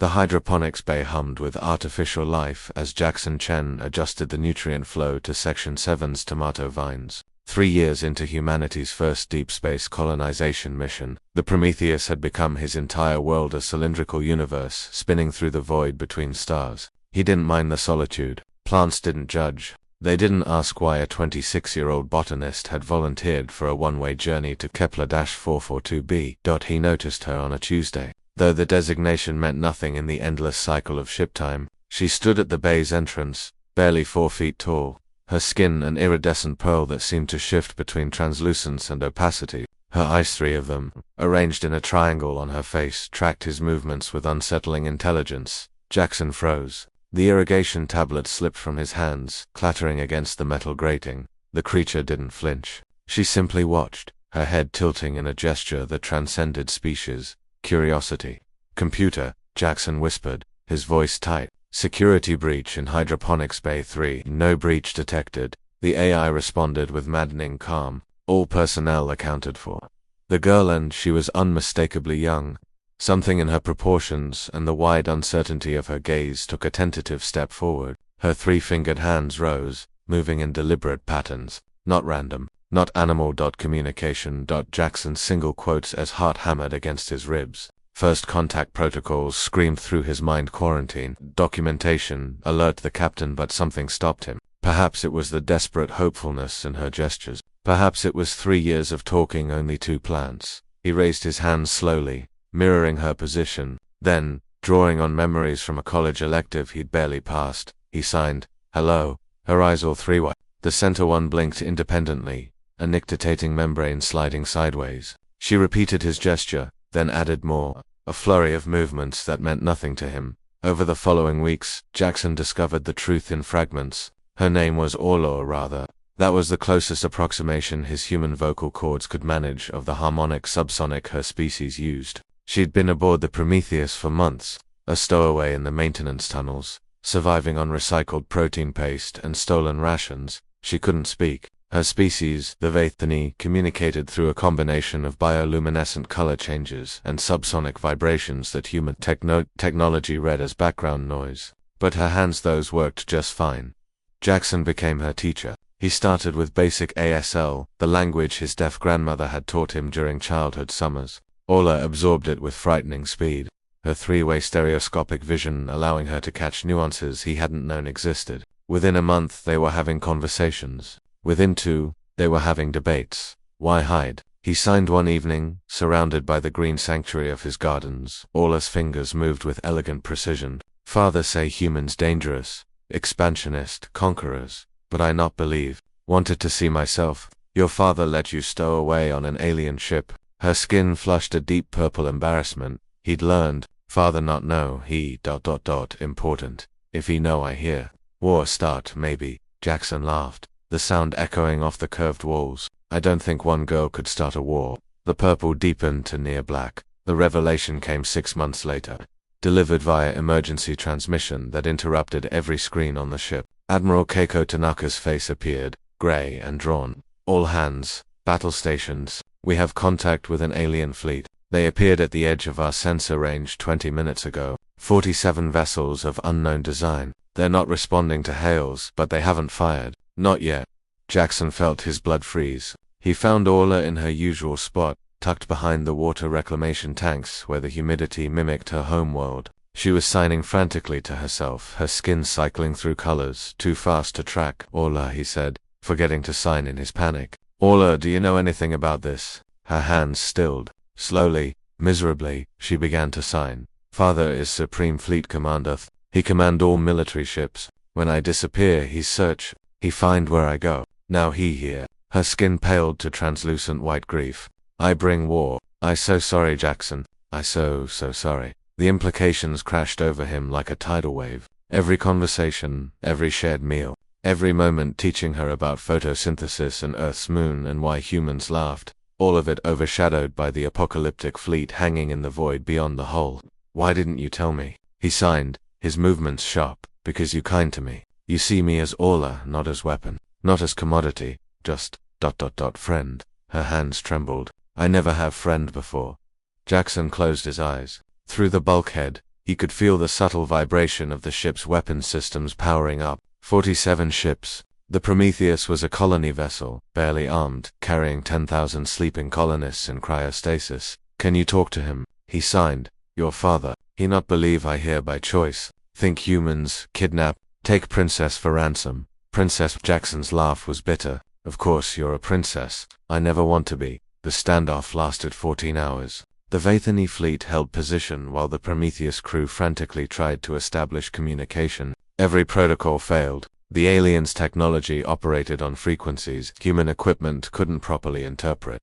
The hydroponics bay hummed with artificial life as Jackson Chen adjusted the nutrient flow to Section 7's tomato vines. 3 years into humanity's first deep space colonization mission, the Prometheus had become his entire world, a cylindrical universe spinning through the void between stars. He didn't mind the solitude. Plants didn't judge. They didn't ask why a 26-year-old botanist had volunteered for a one-way journey to Kepler-442b. He noticed her on a Tuesday. Though the designation meant nothing in the endless cycle of ship time, she stood at the bay's entrance, barely 4 feet tall, her skin an iridescent pearl that seemed to shift between translucence and opacity. Her eyes, 3 of them, arranged in a triangle on her face, tracked his movements with unsettling intelligence. Jackson froze. The irrigation tablet slipped from his hands, clattering against the metal grating. The creature didn't flinch. She simply watched, her head tilting in a gesture that transcended species. Curiosity. "Computer," Jackson whispered, his voice tight. "Security breach in Hydroponics Bay 3. No breach detected." The AI responded with maddening calm. "All personnel accounted for." The girl, and she was unmistakably young. Something in her proportions and the wide uncertainty of her gaze took a tentative step forward. Her 3-fingered hands rose, moving in deliberate patterns. Not random. Not animal. Communication. Jackson's single quotes as heart hammered against his ribs. First contact protocols screamed through his mind. Quarantine. Documentation. Alert the captain. But something stopped him. Perhaps it was the desperate hopefulness in her gestures. Perhaps it was 3 years of talking only 2 plants. He raised his hands slowly, mirroring her position. Then, drawing on memories from a college elective he'd barely passed, he signed, "Hello." Her eyes, all 3 wide. The center one blinked independently, a nictitating membrane sliding sideways. She repeated his gesture, then added more, a flurry of movements that meant nothing to him. Over the following weeks, Jackson discovered the truth in fragments. Her name was Orla, or rather. That was the closest approximation his human vocal cords could manage of the harmonic subsonic her species used. She'd been aboard the Prometheus for months, a stowaway in the maintenance tunnels, surviving on recycled protein paste and stolen rations. She couldn't speak. Her species, the Vaithani, communicated through a combination of bioluminescent color changes and subsonic vibrations that human technology read as background noise. But her hands, those worked just fine. Jackson became her teacher. He started with basic ASL, the language his deaf grandmother had taught him during childhood summers. Orla absorbed it with frightening speed, her 3-way stereoscopic vision allowing her to catch nuances he hadn't known existed. Within a month, they were having conversations. Within 2, they were having debates. Why hide? He signed one evening, surrounded by the green sanctuary of his gardens. Orla's fingers moved with elegant precision. "Father say humans dangerous, expansionist, conquerors. But I not believe. Wanted to see myself. Your father let you stow away on an alien ship." Her skin flushed a deep purple embarrassment. He'd learned. Father not know. He ... Important. If he know, I hear. War start, maybe. Jackson laughed, the sound echoing off the curved walls. "I don't think one girl could start a war." The purple deepened to near black. The revelation came 6 months later, delivered via emergency transmission that interrupted every screen on the ship. Admiral Keiko Tanaka's face appeared, gray and drawn. "All hands, battle stations. We have contact with an alien fleet. They appeared at the edge of our sensor range 20 minutes ago. 47 vessels of unknown design. They're not responding to hails, but they haven't fired. Not yet." Jackson felt his blood freeze. He found Orla in her usual spot, tucked behind the water reclamation tanks where the humidity mimicked her home world. She was signing frantically to herself, her skin cycling through colors, too fast to track. "Orla," he said, forgetting to sign in his panic. "Orla, do you know anything about this?" Her hands stilled. Slowly, miserably, she began to sign. "Father is Supreme Fleet Commander. He command all military ships. When I disappear, he search. He find where I go. Now he here." Her skin paled to translucent white grief. "I bring war. I so sorry, Jackson. I so sorry." The implications crashed over him like a tidal wave. Every conversation, every shared meal, every moment teaching her about photosynthesis and Earth's moon and why humans laughed, all of it overshadowed by the apocalyptic fleet hanging in the void beyond the hull. "Why didn't you tell me?" He signed, his movements sharp. "Because you kind to me. You see me as Orla, not as weapon, not as commodity, just ... friend." Her hands trembled. "I never have friend before." Jackson closed his eyes. Through the bulkhead, He could feel the subtle vibration of the ship's weapon systems powering up. 47 ships. The Prometheus was a colony vessel, barely armed, carrying 10,000 sleeping colonists in cryostasis. Can you talk to him? He signed. Your father. He not believe I here by choice. Think humans, kidnap, take princess for ransom. Princess. Jackson's laugh was bitter. Of course you're a princess. I never want to be. The standoff lasted 14 hours. The Vathany fleet held position while the Prometheus crew frantically tried to establish communication. Every protocol failed. The aliens' technology operated on frequencies human equipment couldn't properly interpret.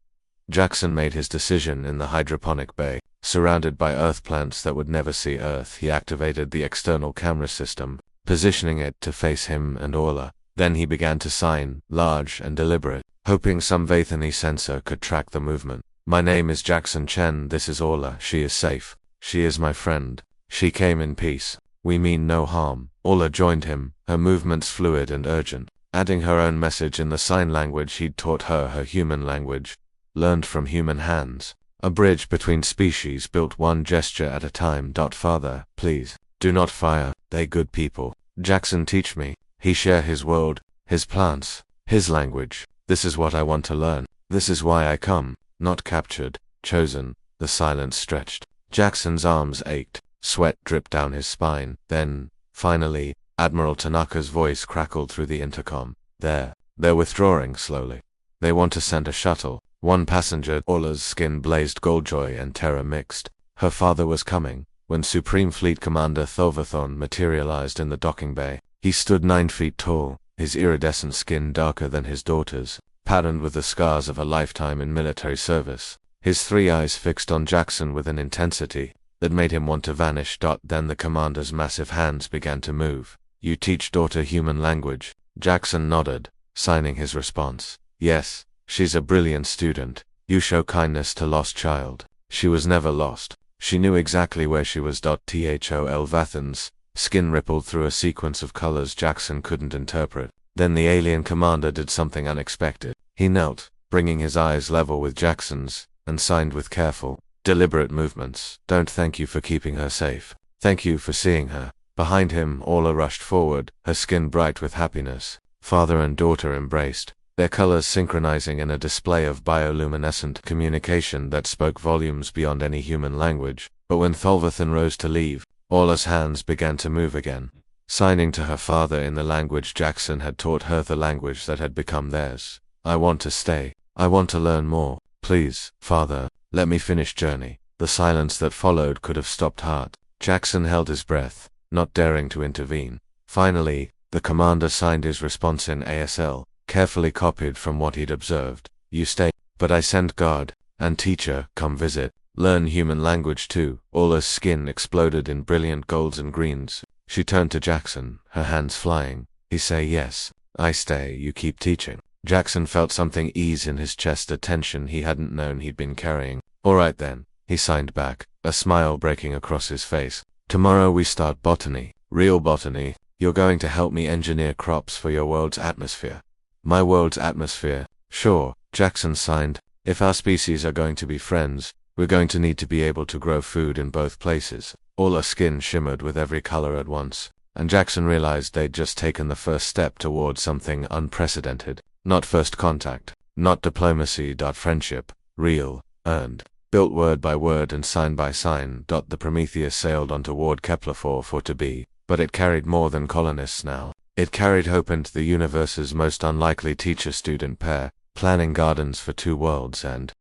Jackson made his decision in the hydroponic bay. Surrounded by Earth plants that would never see Earth, he activated the external camera system, positioning it to face him and Orla. Then he began to sign, large and deliberate, hoping some Vathany sensor could track the movement. My name is Jackson Chen, this is Orla, she is safe. She is my friend. She came in peace. We mean no harm. Orla joined him, her movements fluid and urgent, adding her own message in the sign language he'd taught her human language, learned from human hands. A bridge between species built one gesture at a time. Father, please, do not fire, they good people. Jackson teach me. He share his world, his plants, his language. This is what I want to learn. This is why I come, not captured, chosen. The silence stretched. Jackson's arms ached, sweat dripped down his spine. Then, finally, Admiral Tanaka's voice crackled through the intercom. They're withdrawing slowly. They want to send a shuttle. One passenger. Orla's skin blazed goldjoy and terror mixed. Her father was coming. When Supreme Fleet Commander Thulvathon materialized in the docking bay, he stood 9 feet tall, his iridescent skin darker than his daughter's, patterned with the scars of a lifetime in military service. His 3 eyes fixed on Jackson with an intensity that made him want to vanish. Then the commander's massive hands began to move. You teach daughter human language? Jackson nodded, signing his response. Yes, she's a brilliant student. You show kindness to lost child. She was never lost. She knew exactly where she was. Thol Vathan's skin rippled through a sequence of colors Jackson couldn't interpret. Then the alien commander did something unexpected. He knelt, bringing his eyes level with Jackson's, and signed with careful, deliberate movements. Don't thank you for keeping her safe. Thank you for seeing her. Behind him, Orla rushed forward, her skin bright with happiness. Father and daughter embraced, their colors synchronizing in a display of bioluminescent communication that spoke volumes beyond any human language. But when Thulvathon rose to leave, Orla's hands began to move again, signing to her father in the language Jackson had taught her, the language that had become theirs. I want to stay. I want to learn more. Please, father, let me finish journey. The silence that followed could have stopped heart. Jackson held his breath, not daring to intervene. Finally, the commander signed his response in ASL, carefully copied from what he'd observed. You stay, but I send guard and teacher come visit. Learn human language too. Orla's skin exploded in brilliant golds and greens. She turned to Jackson, her hands flying. He say yes. I stay, you keep teaching. Jackson felt something ease in his chest, a tension he hadn't known he'd been carrying. All right then, he signed back, a smile breaking across his face. Tomorrow we start botany. Real botany. You're going to help me engineer crops for your world's atmosphere. My world's atmosphere. Sure, Jackson signed. If our species are going to be friends, we're going to need to be able to grow food in both places. Orla's skin shimmered with every color at once, and Jackson realized they'd just taken the first step towards something unprecedented. Not first contact, not diplomacy. Friendship, real, earned, built word by word and sign by sign. The Prometheus sailed on toward Kepler 4 for to be, but it carried more than colonists now. It carried hope into the universe's most unlikely teacher-student pair, planning gardens for 2 worlds and